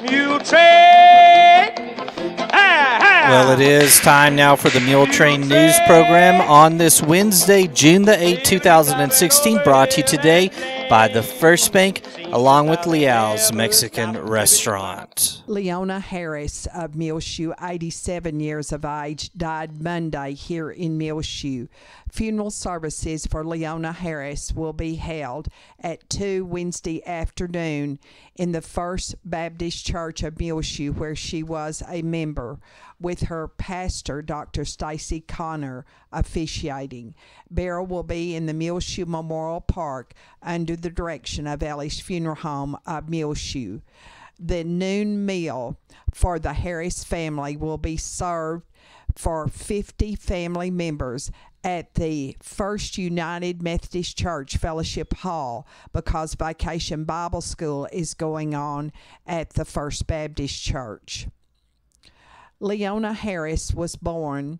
Muletrain! Well, it is time now for the Muletrain News Program on this Wednesday, June the 8th, 2016, brought to you today by the First Bank, along with Leal's Mexican Restaurant. Leona Harris of Muleshoe, 87 years of age, died Monday here in Muleshoe. Funeral services for Leona Harris will be held at 2 Wednesday afternoon in the First Baptist Church of Muleshoe, where she was a member, with her pastor, Dr. Stacy Connor, officiating. Burial will be in the Muleshoe Memorial Park under the direction of Ellie's Funeral Home of Muleshoe. The noon meal for the Harris family will be served for 50 family members at the First United Methodist Church Fellowship Hall, because Vacation Bible School is going on at the First Baptist Church. Leona Harris was born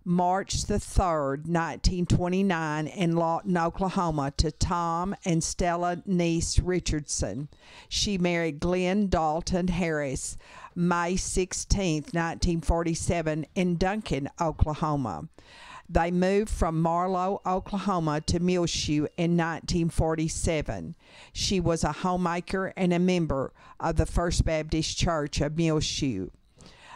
March the 3rd, 1929 in Lawton, Oklahoma, to Tom and Stella Neese Richardson. She married Glenn Dalton Harris May 16, 1947 in Duncan, Oklahoma. They moved from Marlow, Oklahoma to Muleshoe in 1947. She was a homemaker and a member of the First Baptist Church of Muleshoe.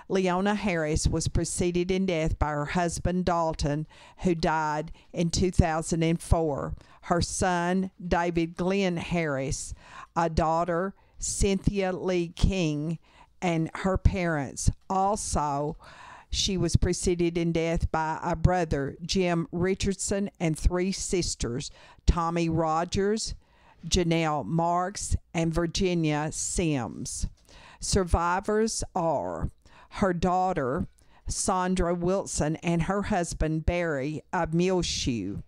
Leona Harris was preceded in death by her husband Dalton, who died in 2004, her son David Glenn Harris, a daughter Cynthia Lee King, and her parents. Also, she was preceded in death by a brother, Jim Richardson, and 3 sisters, Tommy Rogers, Janelle Marks, and Virginia Sims. Survivors are her daughter, Sandra Wilson, and her husband, Barry, of Muleshoe.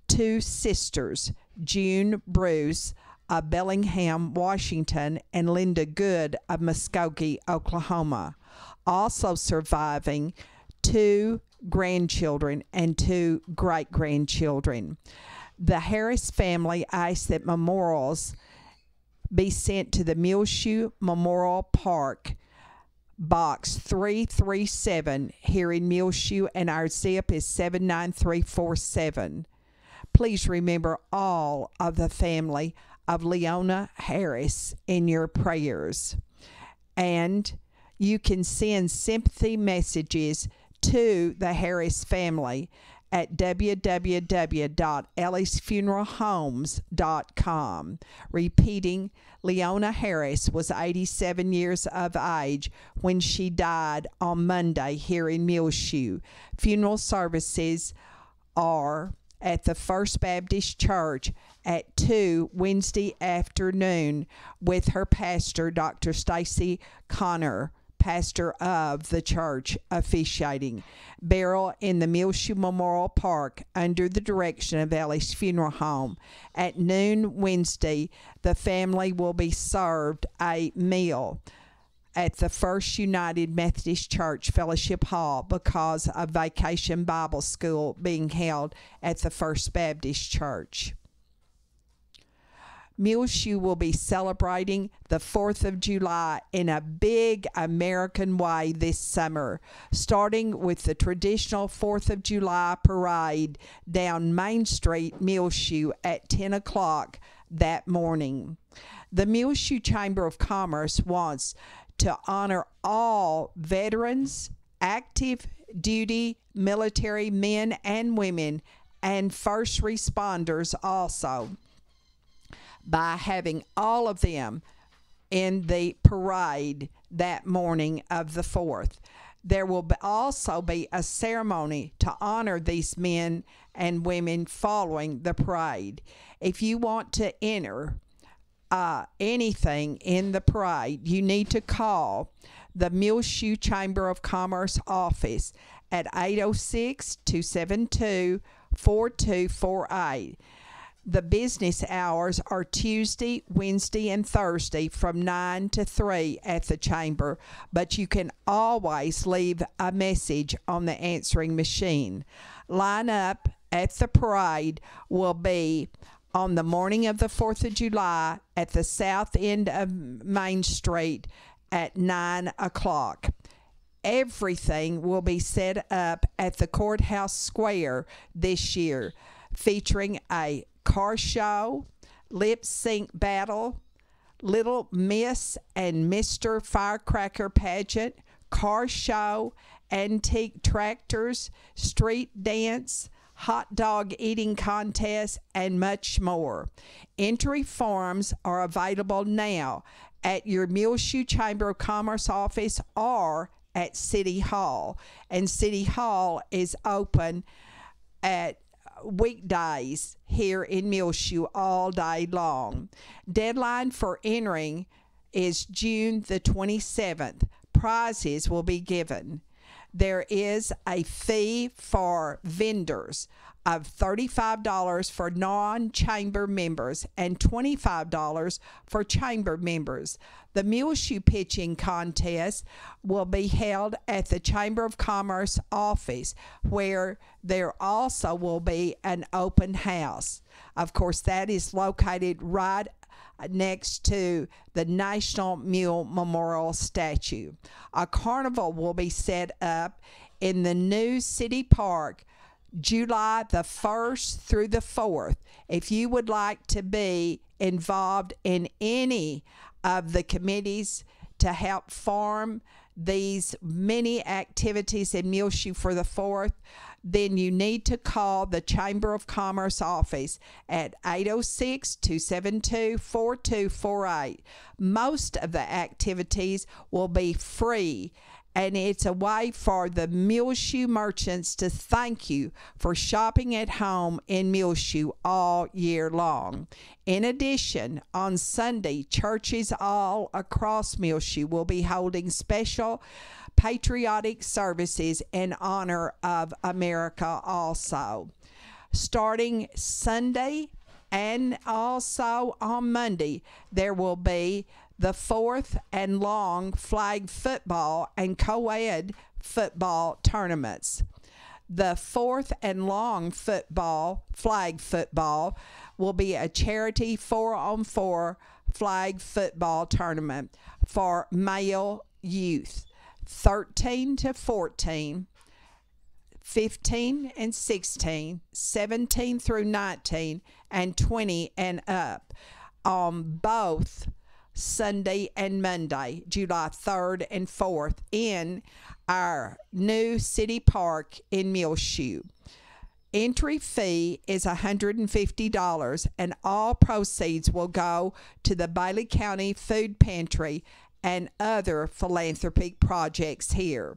2 sisters, June Bruce of Bellingham, Washington, and Linda Good of Muskogee, Oklahoma. Also surviving 2 grandchildren and 2 great-grandchildren. The Harris family asked that memorials be sent to the Muleshoe Memorial Park, Box 337 here in Muleshoe, and our zip is 79347. Please remember all of the family of Leona Harris in your prayers. And you can send sympathy messages to the Harris family at www.ellisfuneralhomes.com. Repeating, Leona Harris was 87 years of age when she died on Monday here in Muleshoe. Funeral services are at the First Baptist Church at 2 Wednesday afternoon with her pastor, Dr. Stacy Connor, pastor of the church, officiating. Burial in the Muleshoe Memorial Park under the direction of Ellie's Funeral Home. At noon Wednesday, the family will be served a meal at the First United Methodist Church Fellowship Hall because of Vacation Bible School being held at the First Baptist Church. Muleshoe will be celebrating the 4th of July in a big American way this summer, starting with the traditional 4th of July parade down Main Street, Muleshoe at 10 o'clock that morning. The Muleshoe Chamber of Commerce wants to honor all veterans, active duty military men and women, and first responders also, by having all of them in the parade that morning of the 4th. There will also be a ceremony to honor these men and women following the parade. If you want to enter anything in the parade, you need to call the Muleshoe Chamber of Commerce office at 806-272-4248. The business hours are Tuesday, Wednesday, and Thursday from 9 to 3 at the chamber, but you can always leave a message on the answering machine. Line up at the parade will be on the morning of the 4th of July at the south end of Main Street at 9 o'clock. Everything will be set up at the Courthouse Square this year, featuring a car show, lip sync battle, Little Miss and Mr. Firecracker pageant, car show, antique tractors, street dance, hot dog eating contest, and much more. Entry forms are available now at your Muleshoe Chamber of Commerce office or at City Hall. And City Hall is open at weekdays here in Muleshoe all day long. Deadline for entering is June the 27th. Prizes will be given. There is a fee for vendors of $35 for non-chamber members and $25 for chamber members. The Muleshoe pitching contest will be held at the Chamber of Commerce office, where there also will be an open house. Of course, that is located right next to the National Mule Memorial statue. A carnival will be set up in the new city park July the 1st through the 4th. If you would like to be involved in any of the committees to help form these many activities in Muleshoe for the 4th, then you need to call the Chamber of Commerce office at 806-272-4248. Most of the activities will be free, and it's a way for the Muleshoe merchants to thank you for shopping at home in Muleshoe all year long. In addition, on Sunday, churches all across Muleshoe will be holding special patriotic services in honor of America also. Starting Sunday and also on Monday, there will be the 4th and long flag football and co-ed football tournaments. The 4th and long flag football, will be a charity 4-on-4 flag football tournament for male youth 13 to 14, 15 and 16, 17 through 19, and 20 and up on both Sunday and Monday, July 3rd and 4th, in our new city park in Muleshoe. Entry fee is $150, and all proceeds will go to the Bailey County Food Pantry and other philanthropic projects here.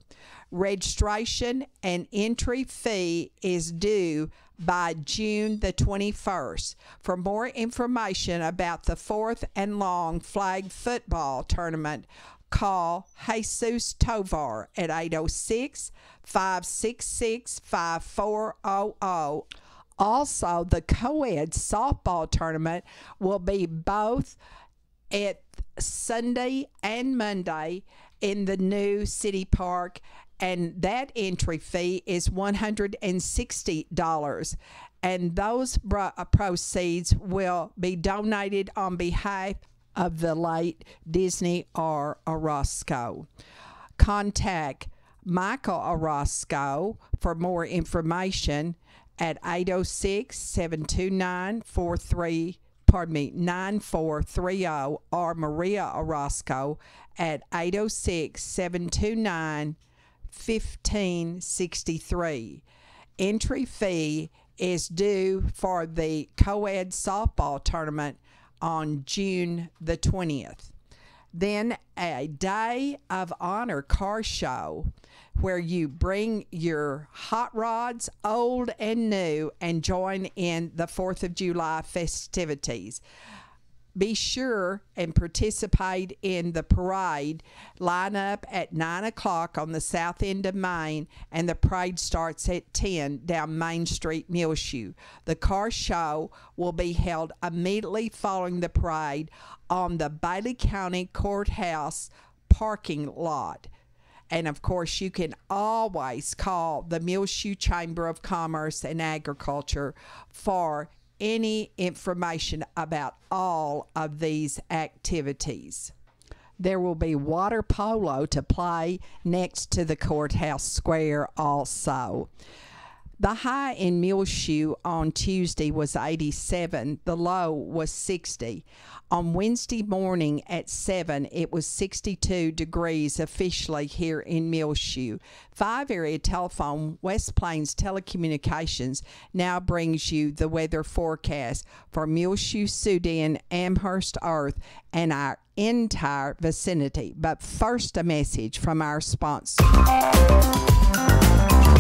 Registration and entry fee is due by June the 21st. For more information about the 4th and long flag football tournament, call Jesus Tovar at 806-566-5400. Also, the co-ed softball tournament will be both at Sunday and Monday in the new city park, and that entry fee is $160, and those proceeds will be donated on behalf of the late Disney R. Orozco. Contact Michael Orozco for more information at 806-729-9430 or Maria Orozco at 806-729-1563. Entry fee is due for the co-ed softball tournament on June the 20th. Then a Day of Honor car show where you bring your hot rods, old and new, and join in the 4th of July festivities. Be sure and participate in the parade. Line up at 9 o'clock on the south end of Main, and the parade starts at 10 down Main Street, Muleshoe. The car show will be held immediately following the parade on the Bailey County Courthouse parking lot. And of course, you can always call the Muleshoe Chamber of Commerce and Agriculture for any information about all of these activities. There will be water polo to play next to the courthouse square also. The high in Muleshoe on Tuesday was 87. The low was 60. On Wednesday morning at 7, it was 62 degrees officially here in Muleshoe. 5 area telephone West Plains Telecommunications now brings you the weather forecast for Muleshoe, Sudan, Amherst, Earth, and our entire vicinity. But first, a message from our sponsor.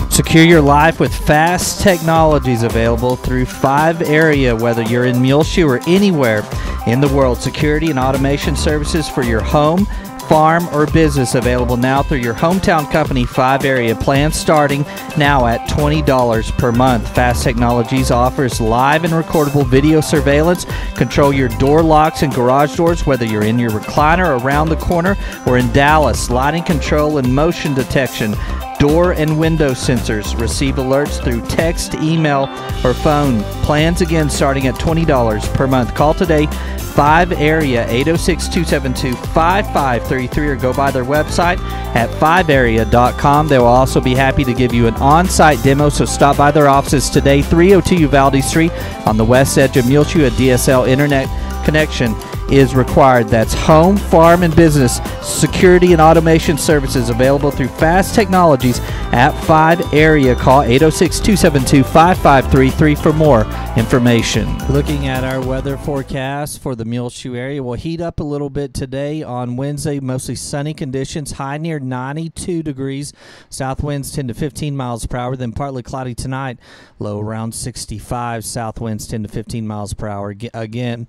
Secure your life with fast technologies available through 5 area, whether you're in Muleshoe or anywhere in the world. Security and automation services for your home, farm, or business available now through your hometown company. 5 area plans starting now at $20 per month. Fast Technologies offers live and recordable video surveillance. Control your door locks and garage doors, whether you're in your recliner around the corner or in Dallas. Lighting control and motion detection. Door and window sensors. Receive alerts through text, email, or phone. Plans again starting at $20 per month. Call today, 5 area 806-272-5533, or go by their website at 5area.com. They will also be happy to give you an on-site demo, so stop by their offices today, 302 Uvalde Street on the west edge of Muleshoe. A DSL internet connection is required. That's home, farm, and business security and automation services available through Fast Technologies at 5 area. Call 806-272-5533 for more information. Looking at our weather forecast for the Muleshoe area, we'll heat up a little bit today. On Wednesday, mostly sunny conditions, high near 92 degrees, south winds 10 to 15 miles per hour. Then partly cloudy tonight, low around 65, south winds 10 to 15 miles per hour again.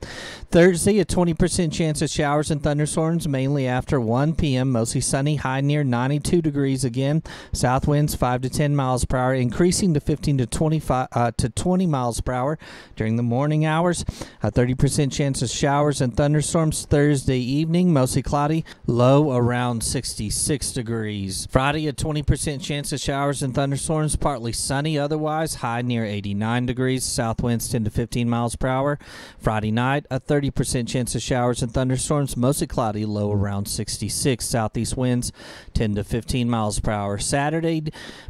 Thursday, a 20% chance of showers and thunderstorms, mainly after 1 p.m. Mostly sunny, high near 92 degrees again. South winds 5 to 10 miles per hour, increasing to 15 to 20 miles per hour during the morning hours. A 30% chance of showers and thunderstorms Thursday evening, mostly cloudy, low around 66 degrees. Friday, a 20% chance of showers and thunderstorms, partly sunny otherwise, high near 89 degrees. South winds 10 to 15 miles per hour. Friday night, a 30% chance of showers and thunderstorms, mostly cloudy, low around 66. Southeast winds 10 to 15 miles per hour. Saturday,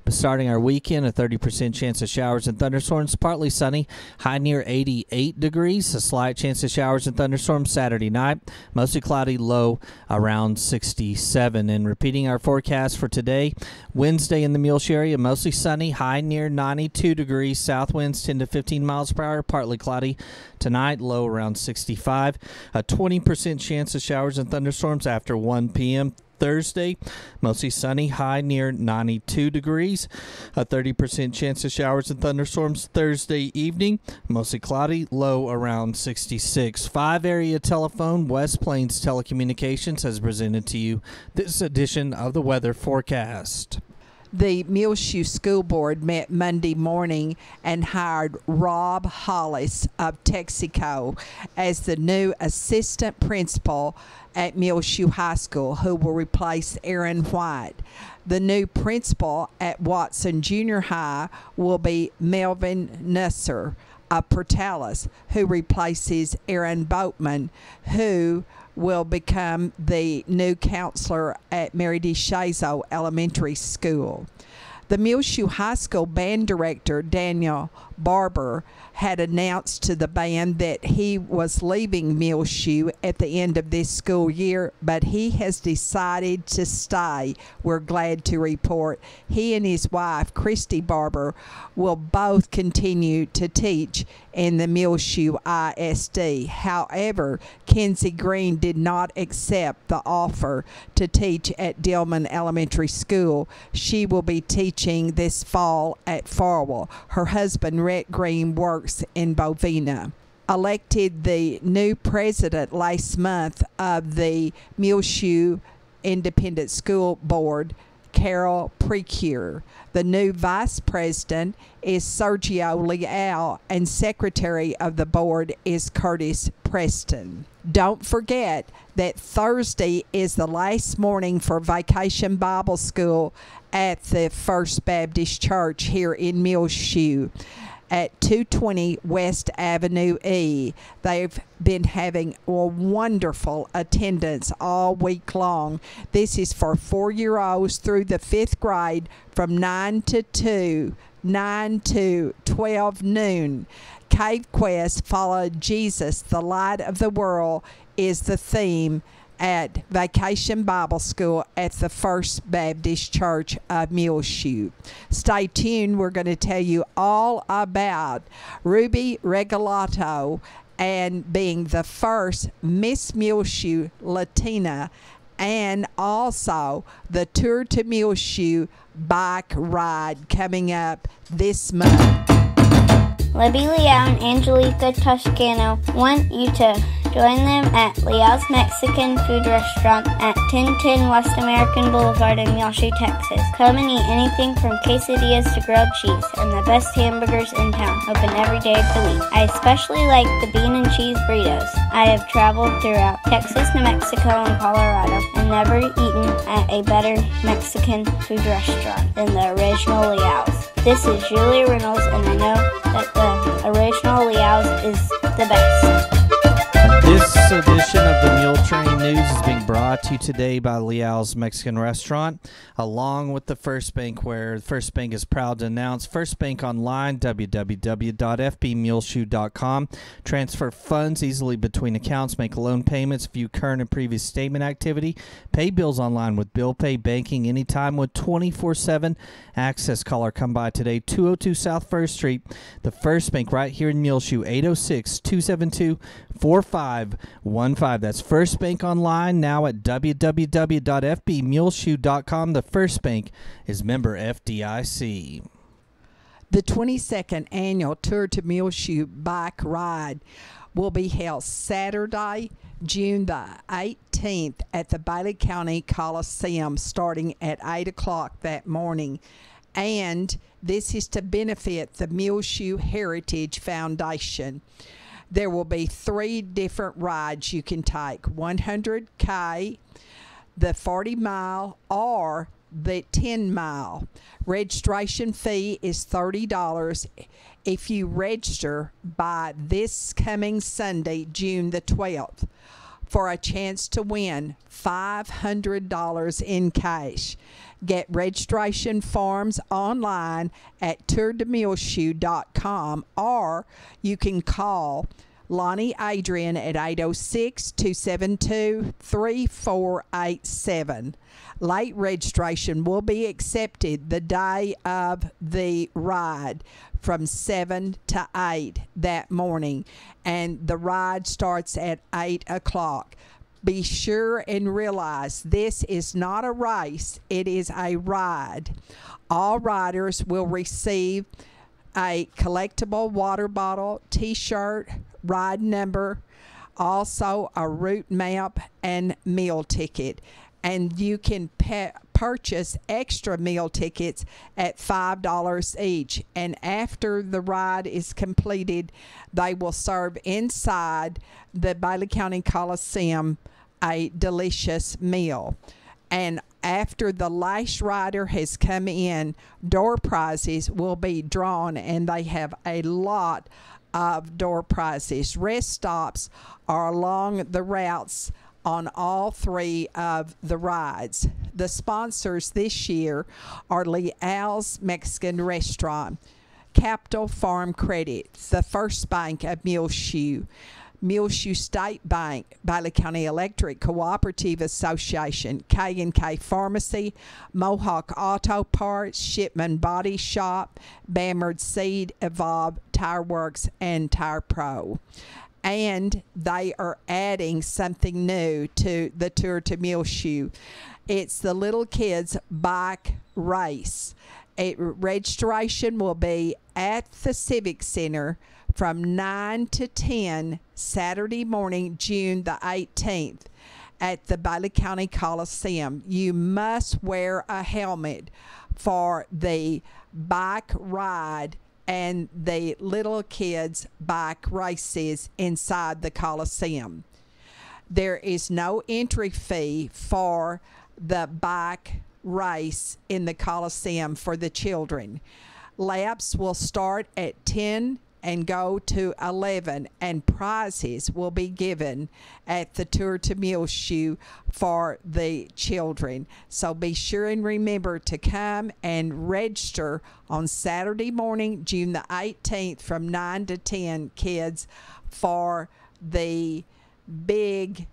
starting our weekend, a 30% chance of showers and thunderstorms, partly sunny, high near 88 degrees. A slight chance of showers and thunderstorms Saturday night, mostly cloudy, low around 67. And repeating our forecast for today, Wednesday in the Muleshoe area, mostly sunny, high near 92 degrees. South winds 10 to 15 miles per hour, partly cloudy tonight, low around 65. A 20% chance of showers and thunderstorms after 1 p.m. Thursday, mostly sunny, high near 92 degrees. A 30% chance of showers and thunderstorms Thursday evening, mostly cloudy, low around 66. 5 area telephone West Plains Telecommunications has presented to you this edition of the weather forecast. The Muleshoe School Board met Monday morning and hired Rob Hollis of Texaco as the new assistant principal at Muleshoe High School, who will replace Aaron White. The new principal at Watson Junior High will be Melvin Nusser of Portales, who replaces Aaron Boatman, who will become the new counselor at Mary D. Shazo Elementary School. The Muleshoe High School band director, Daniel Barber, had announced to the band that he was leaving Muleshoe at the end of this school year, but he has decided to stay. We're glad to report he and his wife, Christy Barber, will both continue to teach in the Muleshoe ISD. However, Kenzie Green did not accept the offer to teach at Dillman Elementary School. She will be teaching this fall at Farwell. Her husband, Rhett Green, works in Bovina. Elected the new president last month of the Muleshoe Independent School Board, Carol Precure. The new vice president is Sergio Leal, and secretary of the board is Curtis Preston. Don't forget that Thursday is the last morning for Vacation Bible School at the First Baptist Church here in Muleshoe at 220 West Avenue E. They've been having a wonderful attendance all week long. This is for 4-year-olds through the 5th grade from 9 to 2, 9 to 12 noon. Cave Quest, Follow Jesus, the Light of the World, is the theme at Vacation Bible School at the First Baptist Church of Muleshoe. Stay tuned. We're going to tell you all about Ruby Regalado and being the first Miss Muleshoe Latina, and also the Tour to Muleshoe bike ride coming up this month. Libby Leal and Angelica Toscano want you to join them at Leal's Mexican Food Restaurant at 1010 West American Boulevard in Muleshoe, Texas. Come and eat anything from quesadillas to grilled cheese and the best hamburgers in town, open every day of the week. I especially like the bean and cheese burritos. I have traveled throughout Texas, New Mexico, and Colorado and never eaten at a better Mexican food restaurant than the original Leal's. This is Julia Reynolds, and I know that the original Leal's is the best. This edition of the Muletrain News is being brought to you today by Leal's Mexican Restaurant, along with the First Bank, where First Bank is proud to announce First Bank Online, www.fbmuleshoe.com. Transfer funds easily between accounts, make loan payments, view current and previous statement activity, pay bills online with bill pay banking anytime with 24/7 access. Caller, come by today, 202 South First Street, the First Bank right here in Muleshoe, 806-272-4515. That's First Bank Online, now at www.fbmuleshoe.com. The First Bank is member FDIC. The 22nd annual Tour to Muleshoe bike ride will be held Saturday, June the 18th at the Bailey County Coliseum starting at 8 o'clock that morning. And this is to benefit the Muleshoe Heritage Foundation. There will be 3 different rides you can take: 100K, the 40-mile, or the 10-mile. Registration fee is $30 if you register by this coming Sunday, June the 12th, for a chance to win $500 in cash. Get registration forms online at tourtomuleshoe.com, or you can call Lonnie Adrian at 806-272-3487. Late registration will be accepted the day of the ride from 7 to 8 that morning, and the ride starts at 8 o'clock. Be sure and realize this is not a race, it is a ride. All riders will receive a collectible water bottle, t-shirt, ride number, also a route map and meal ticket. And you can purchase extra meal tickets at $5 each. And after the ride is completed, they will serve inside the Bailey County Coliseum a delicious meal. And after the last rider has come in, door prizes will be drawn, and they have a lot of door prizes. Rest stops are along the routes on all 3 of the rides. The sponsors this year are Leal's Mexican Restaurant, Capital Farm Credit, the First Bank of Muleshoe, Muleshoe State Bank, Bailey County Electric Cooperative Association, K&K Pharmacy, Mohawk Auto Parts, Shipman Body Shop, Bamard Seed, Evolve Tire Works, and Tire Pro. And they are adding something new to the Tour to Muleshoe. It's the Little Kids Bike Race. Registration will be at the Civic Center from 9 to 10 Saturday morning, June the 18th. at the Bailey County Coliseum. You must wear a helmet for the bike ride and the little kids' bike races inside the Coliseum. There is no entry fee for the bike race in the Coliseum for the children. Laps will start at 10 and go to 11, and prizes will be given at the Tour to Muleshoe for the children. So be sure and remember to come and register on Saturday morning, June the 18th from 9 to 10, kids, for the big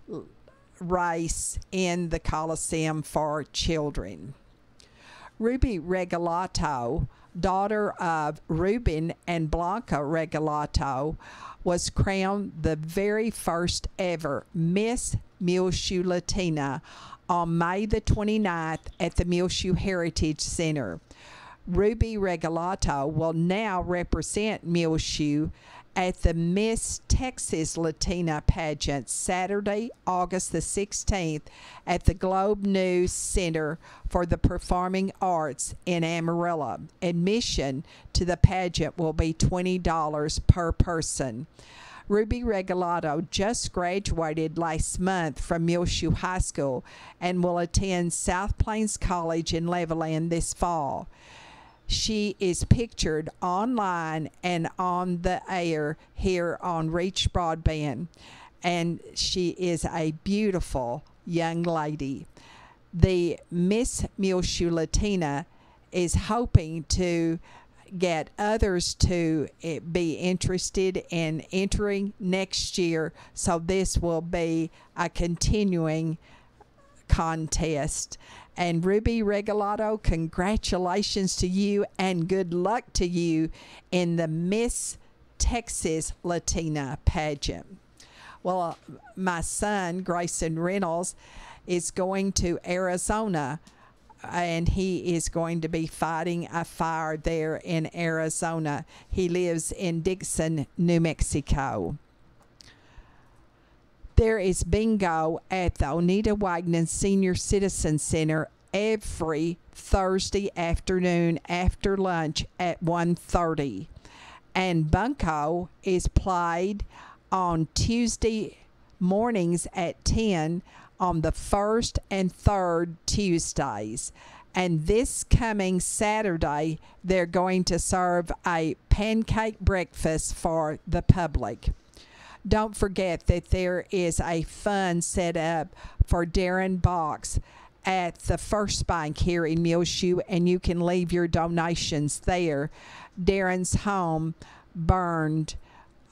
race in the Coliseum for children. Ruby Regalato, daughter of Ruben and Blanca Regalato, was crowned the very first ever Miss Muleshoe Latina on May the 29th at the Muleshoe Heritage Center. Ruby Regalato will now represent Muleshoe at the Miss Texas Latina pageant Saturday, August the 16th at the Globe News Center for the Performing Arts in Amarillo. Admission to the pageant will be $20 per person. Ruby Regalato just graduated last month from Muleshoe High School and will attend South Plains College in Levelland this fall. She is pictured online and on the air here on Reach Broadband, and she is a beautiful young lady. The Miss Muleshoe Latina is hoping to get others to be interested in entering next year, so this will be a continuing contest. And Ruby Regalato, congratulations to you and good luck to you in the Miss Texas Latina pageant. Well, my son, Grayson Reynolds, is going to Arizona, and he is going to be fighting a fire there in Arizona. He lives in Dixon, New Mexico. There is bingo at the Oneida Wagner Senior Citizen Center every Thursday afternoon after lunch at 1:30. And bunco is played on Tuesday mornings at 10 on the first and third Tuesdays. And this coming Saturday, they're going to serve a pancake breakfast for the public. Don't forget that there is a fund set up for Darren Box at the First Bank here in Muleshoe, and you can leave your donations there. Darren's home burned,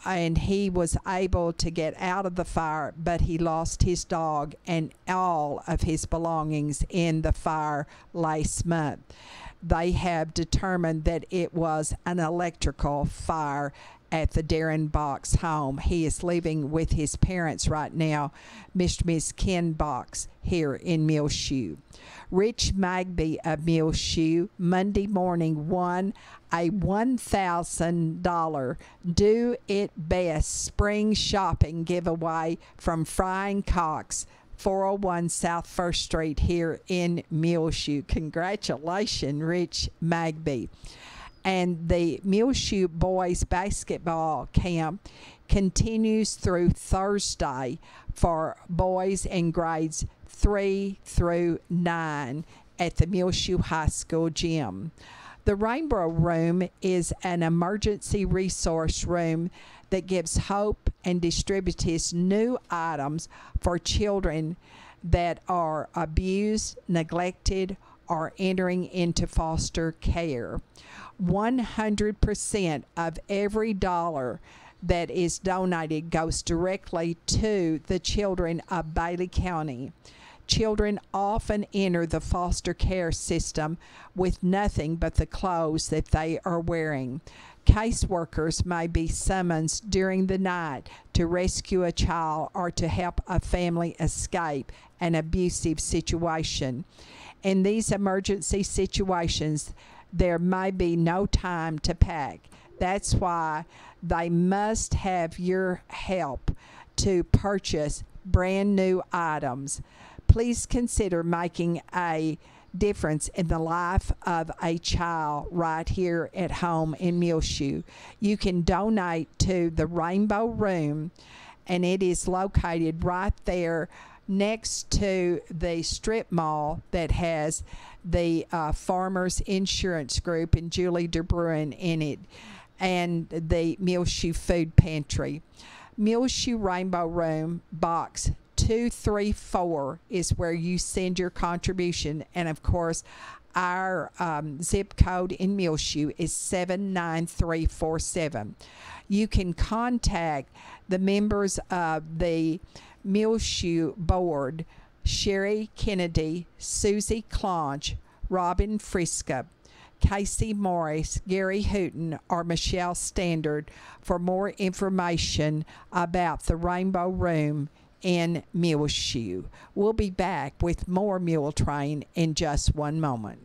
and he was able to get out of the fire, but he lost his dog and all of his belongings in the fire last month. They have determined that it was an electrical fire at the Darren Box home. He is living with his parents right now, Mr. and Miss Ken Box, here in Muleshoe. Rich Magby of Muleshoe Monday morning won a $1,000 Do It Best spring shopping giveaway from Frying Cox, 401 South First Street here in Muleshoe. Congratulations, Rich Magby. And the Muleshoe boys basketball camp continues through Thursday for boys in grades 3 through 9 at the Muleshoe High School gym. The Rainbow Room is an emergency resource room that gives hope and distributes new items for children that are abused, neglected, or entering into foster care. 100% of every dollar that is donated goes directly to the children of Bailey County. Children often enter the foster care system with nothing but the clothes that they are wearing. Caseworkers may be summoned during the night to rescue a child or to help a family escape an abusive situation. In these emergency situations, there may be no time to pack. That's why they must have your help to purchase brand new items. Please consider making a difference in the life of a child right here at home in Muleshoe. You can donate to the Rainbow Room, and it is located right there next to the strip mall that has the Farmers Insurance Group and Julie DeBruin in it, and the Muleshoe Food Pantry. Muleshoe Rainbow Room, Box 234 is where you send your contribution, and of course our zip code in Muleshoe is 79347. You can contact the members of the Muleshoe board: Sherry Kennedy, Susie Clonch, Robin Friska, Casey Morris, Gary Hooten, or Michelle Standard for more information about the Rainbow Room in Muleshoe. We'll be back with more Muletrain in just one moment.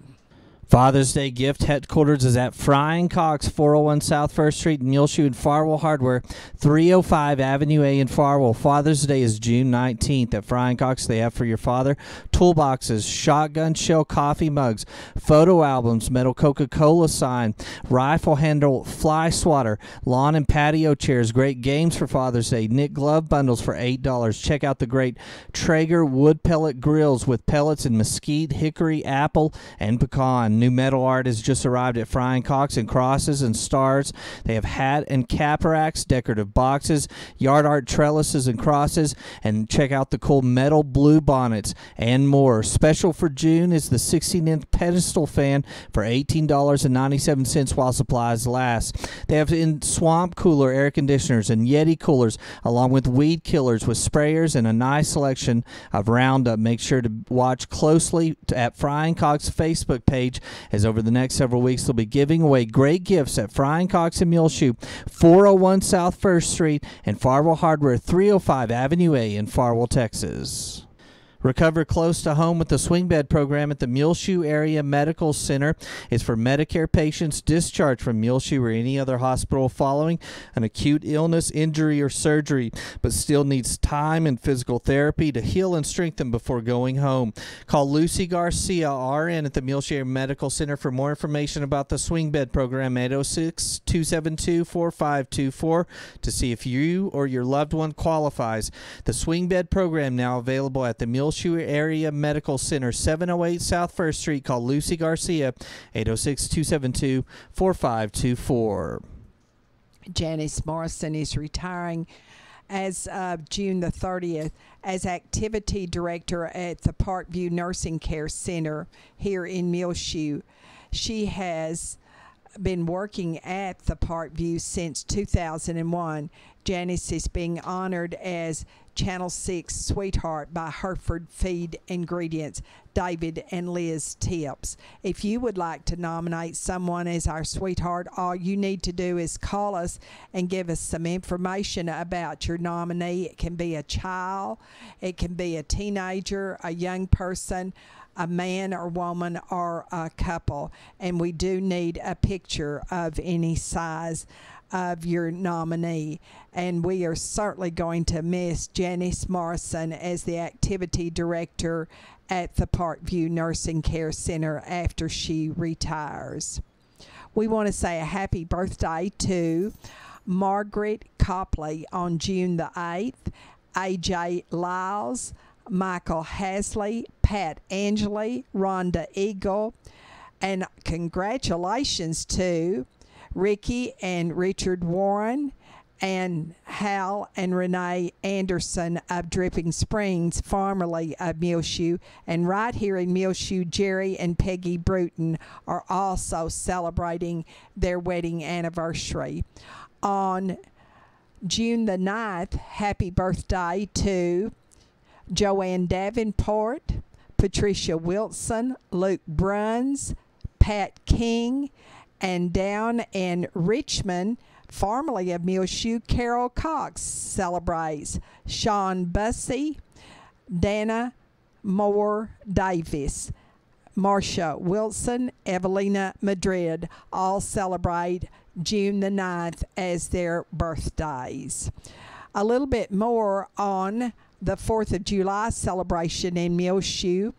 Father's Day gift headquarters is at Frying Cox, 401 South 1st Street in Muleshoe, and Farwell Hardware, 305 Avenue A in Farwell. Father's Day is June 19th. At Frying Cox, they have for your father toolboxes, shotgun shell coffee mugs, photo albums, metal Coca-Cola sign, rifle handle fly swatter, lawn and patio chairs, great games for Father's Day, knit glove bundles for $8. Check out the great Traeger wood pellet grills with pellets in mesquite, hickory, apple, and pecan. New metal art has just arrived at Frying Cox in crosses and stars. They have hat and cap racks, decorative boxes, yard art trellises and crosses, and check out the cool metal blue bonnets and more. Special for June is the 16-inch pedestal fan for $18.97 while supplies last. They have in swamp cooler air conditioners and Yeti coolers, along with weed killers with sprayers and a nice selection of Roundup. Make sure to watch closely at Frying Cox Facebook page, as over the next several weeks they'll be giving away great gifts at Frying Cox in Muleshoe, 401 South 1st Street, and Farwell Hardware, 305 Avenue A in Farwell, Texas. Recover close to home with the swing bed program at the Muleshoe Area Medical Center. It's for Medicare patients discharged from Muleshoe or any other hospital following an acute illness, injury, or surgery, but still needs time and physical therapy to heal and strengthen before going home. Call Lucy Garcia, RN, at the Muleshoe Area Medical Center for more information about the swing bed program, 806-272-4524, to see if you or your loved one qualifies. The swing bed program now available at the Muleshoe Area Medical Center, 708 South 1st Street. Call Lucy Garcia, 806-272-4524. Janice Morrison is retiring as of June the 30th as activity director at the Parkview Nursing Care Center here in Muleshoe. She has been working at the Parkview since 2001. Janice is being honored as Channel 6 Sweetheart by Hereford Feed Ingredients, David and Liz Tips. If you would like to nominate someone as our sweetheart, all you need to do is call us and give us some information about your nominee. It can be a child, it can be a teenager, a young person, a man or woman, or a couple. And we do need a picture of any size of your nominee. And we are certainly going to miss Janice Morrison as the activity director at the Parkview Nursing Care Center after she retires. We want to say a happy birthday to Margaret Copley on June the 8th, AJ Lyles, Michael Hasley, Pat Angeli, Rhonda Eagle, and congratulations to Ricky and Richard Warren, and Hal and Renee Anderson of Dripping Springs, formerly of Muleshoe. And right here in Muleshoe, Jerry and Peggy Bruton are also celebrating their wedding anniversary. On June the 9th, happy birthday to Joanne Davenport, Patricia Wilson, Luke Bruns, Pat King, and down in Richmond, formerly of Muleshoe, Carol Cox celebrates. Sean Bussey, Dana Moore Davis, Marcia Wilson, Evelina Madrid all celebrate June the 9th as their birthdays. A little bit more on the 4th of July celebration in Muleshoe,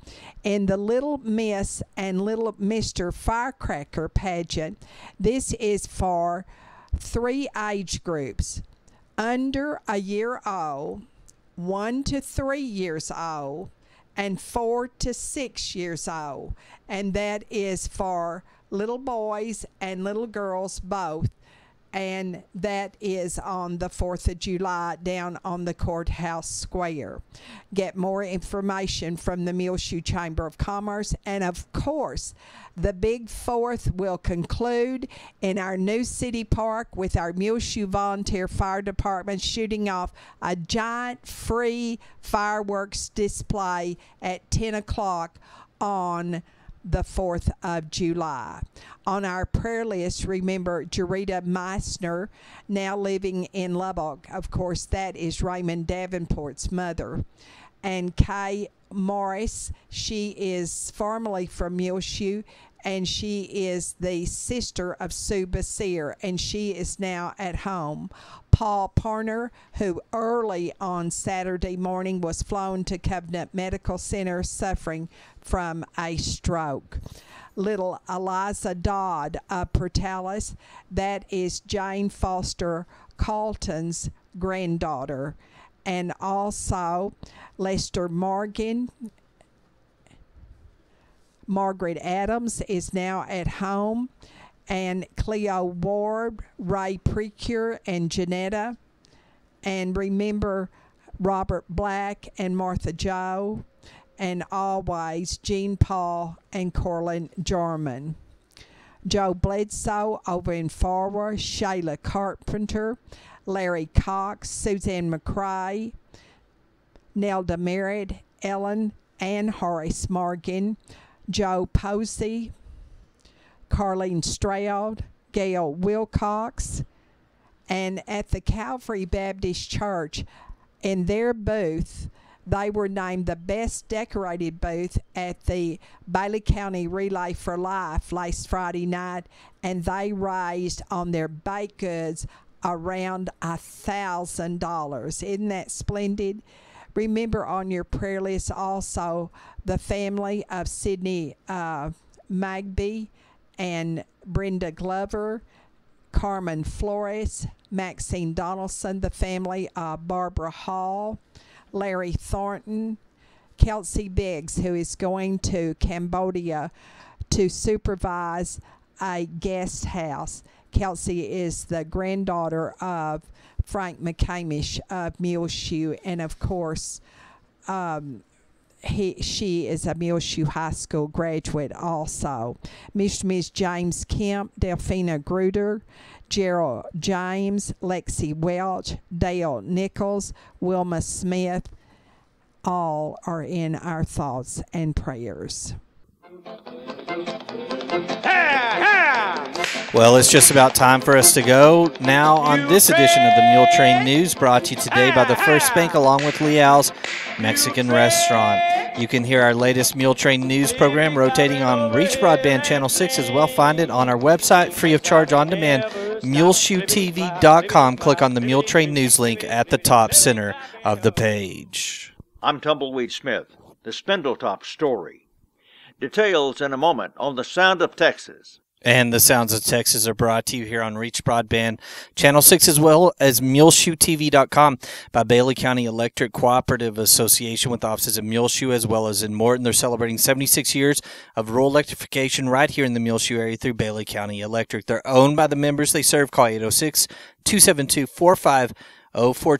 and the Little Miss and Little Mr. Firecracker pageant. This is for 3 age groups: under a year old, 1 to 3 years old, and 4 to 6 years old. And that is for little boys and little girls both. And that is on the 4th of July down on the courthouse square. Get more information from the Muleshoe Chamber of Commerce. And of course, the Big 4th will conclude in our new city park with our Muleshoe Volunteer Fire Department shooting off a giant free fireworks display at 10 o'clock on the 4th of July. On our prayer list, remember Jarita Meissner, now living in Lubbock. Of course, that is Raymond Davenport's mother. And Kay Morris, she is formerly from Muleshoe, and she is the sister of Sue Basir, and she is now at home. Paul Parner, who early on Saturday morning was flown to Covenant Medical Center suffering from a stroke. Little Eliza Dodd of Portales, that is Jane Foster Carlton's granddaughter. And also Lester Morgan, Margaret Adams is now at home, and Cleo Ward, Ray Precure, and Janetta. And remember Robert Black and Martha Joe, and always Jean Paul and Corlin Jarman. Joe Bledsoe over in Farwer, Shayla Carpenter, Larry Cox, Suzanne McCrae, Nelda Merritt, Ellen and Horace Morgan, Joe Posey, Carlene Stroud, Gail Wilcox, and at the Calvary Baptist Church, in their booth, they were named the best decorated booth at the Bailey County Relay for Life last Friday night, and they raised on their baked goods around $1,000. Isn't that splendid? Remember on your prayer list also the family of Sydney Magby and Brenda Glover, Carmen Flores, Maxine Donaldson, the family of Barbara Hall, Larry Thornton, Kelsey Biggs, who is going to Cambodia to supervise a guest house. Kelsey is the granddaughter of Frank McCamish of Muleshoe, and of course, she is a Muleshoe High School graduate also. Ms. James Kemp, Delphina Gruder, Gerald James, Lexi Welch, Dale Nichols, Wilma Smith, all are in our thoughts and prayers. Well, it's just about time for us to go. Now on this edition of the Muletrain News, brought to you today by the First Bank along with Leal's Mexican Restaurant. You can hear our latest Muletrain News program rotating on Reach Broadband Channel 6 as well. Find it on our website, free of charge on demand, muleshoetv.com. Click on the Muletrain News link at the top center of the page. I'm Tumbleweed Smith, the Spindletop Story. Details in a moment on the Sound of Texas. And the Sounds of Texas are brought to you here on Reach Broadband Channel 6 as well as muleshoetv.com by Bailey County Electric Cooperative Association with offices in Muleshoe as well as in Morton. They're celebrating 76 years of rural electrification right here in the Muleshoe area through Bailey County Electric. They're owned by the members they serve. Call 806-272-4504.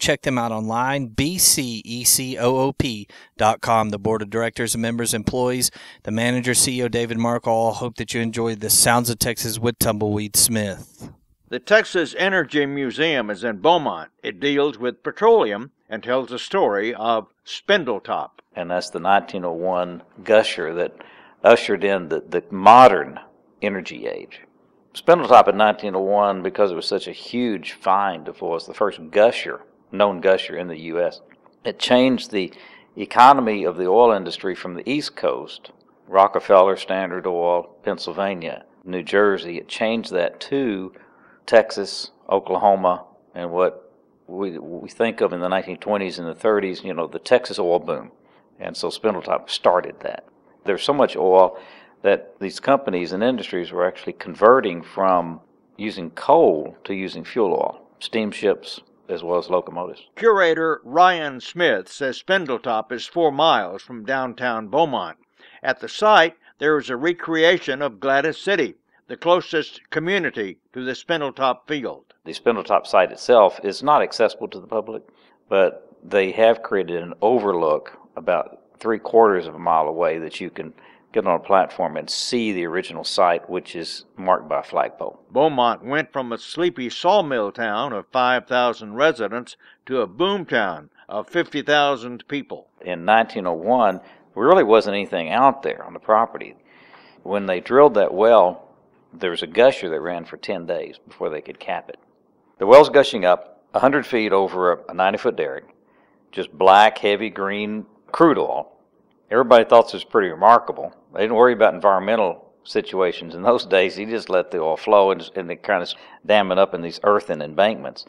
Check them out online, bcecoop.com. The board of directors and members, employees, the manager, CEO David Mark, all hope that you enjoy the Sounds of Texas with Tumbleweed Smith. The Texas Energy Museum is in Beaumont. It deals with petroleum and tells the story of Spindletop. And that's the 1901 gusher that ushered in the modern energy age. Spindletop in 1901, because it was such a huge find for us, the first gusher, known gusher in the U.S., it changed the economy of the oil industry from the East Coast, Rockefeller, Standard Oil, Pennsylvania, New Jersey. It changed that to Texas, Oklahoma, and what we think of in the 1920s and the 30s, the Texas oil boom. And so Spindletop started that. There's so much oil that these companies and industries were actually converting from using coal to using fuel oil, steamships as well as locomotives. Curator Ryan Smith says Spindletop is 4 miles from downtown Beaumont. At the site, there is a recreation of Gladys City, the closest community to the Spindletop field. The Spindletop site itself is not accessible to the public, but they have created an overlook about 3/4 of a mile away that you can get on a platform and see the original site, which is marked by a flagpole. Beaumont went from a sleepy sawmill town of 5,000 residents to a boom town of 50,000 people. In 1901, there really wasn't anything out there on the property. When they drilled that well, there was a gusher that ran for 10 days before they could cap it. The well's gushing up 100 feet over a 90-foot derrick, just black, heavy green crude oil. Everybody thought this was pretty remarkable. They didn't worry about environmental situations in those days. He just let the oil flow and they kind of dam it up in these earthen embankments.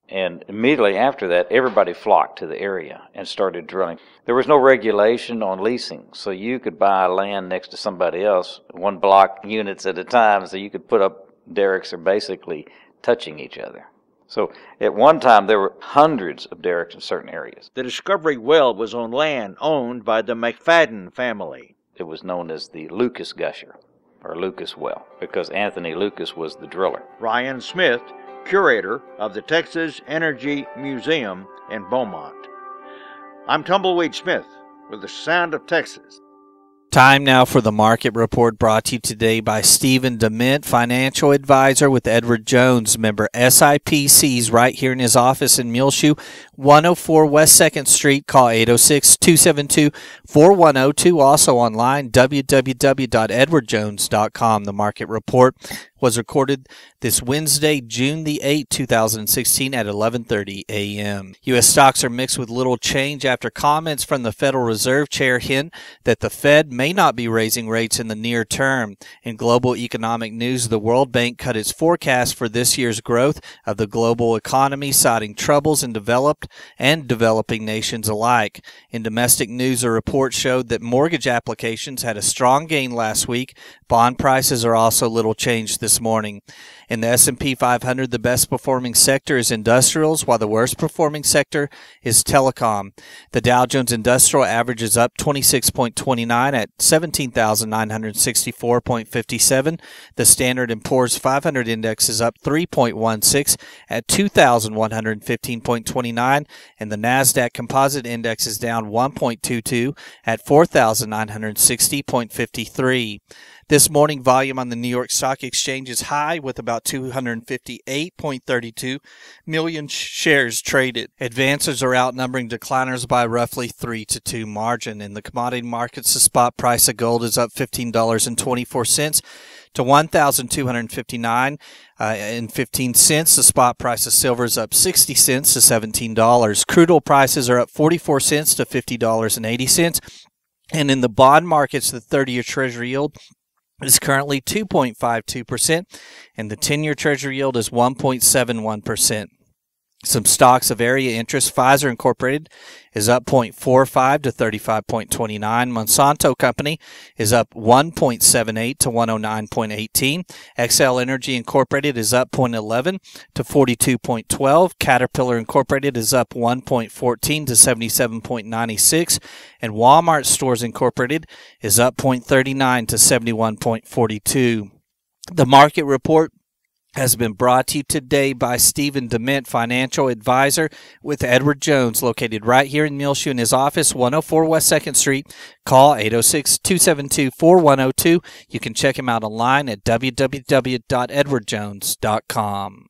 And immediately after that, everybody flocked to the area and started drilling. There was no regulation on leasing, so you could buy land next to somebody else, 1 block units at a time, so you could put up derricks that are basically touching each other. So at one time, there were hundreds of derricks in certain areas. The Discovery Well was on land owned by the McFadden family. It was known as the Lucas Gusher, or Lucas Well, because Anthony Lucas was the driller. Ryan Smith, curator of the Texas Energy Museum in Beaumont. I'm Tumbleweed Smith with the Sound of Texas. Time now for the market report, brought to you today by Stephen DeMint, financial advisor with Edward Jones, member SIPC's, right here in his office in Muleshoe, 104 West 2nd Street. Call 806-272-4102. Also online, www.edwardjones.com. The market report was recorded this Wednesday, June the 8th, 2016 at 11:30 a.m. U.S. stocks are mixed with little change after comments from the Federal Reserve Chair hint that the Fed may not be raising rates in the near term. In global economic news, the World Bank cut its forecast for this year's growth of the global economy, citing troubles in developed and developing nations alike. In domestic news, a report showed that mortgage applications had a strong gain last week. Bond prices are also little changed this morning. In the S&P 500, the best performing sector is industrials, while the worst performing sector is telecom. The Dow Jones Industrial average is up 26.29 at 17,964.57. The Standard & Poor's 500 index is up 3.16 at 2,115.29, and the Nasdaq Composite Index is down 1.22 at 4,960.53. This morning, volume on the New York Stock Exchange is high with about 258.32 million shares traded. Advancers are outnumbering decliners by roughly 3-2 margin. In the commodity markets, the spot price of gold is up $15.24 to $1,259.15. The spot price of silver is up 60 cents to $17. Crude oil prices are up 44 cents to $50.80. And in the bond markets, the 30-year Treasury yield is currently 2.52%, and the 10-year Treasury yield is 1.71%. Some stocks of area interest: Pfizer Incorporated is up 0.45 to 35.29. Monsanto Company is up 1.78 to 109.18. XL Energy Incorporated is up 0.11 to 42.12. Caterpillar Incorporated is up 1.14 to 77.96. And Walmart Stores Incorporated is up 0.39 to 71.42. The market report has been brought to you today by Stephen DeMint, financial advisor with Edward Jones, located right here in Muleshoe in his office, 104 West 2nd Street. Call 806-272-4102. You can check him out online at www.edwardjones.com.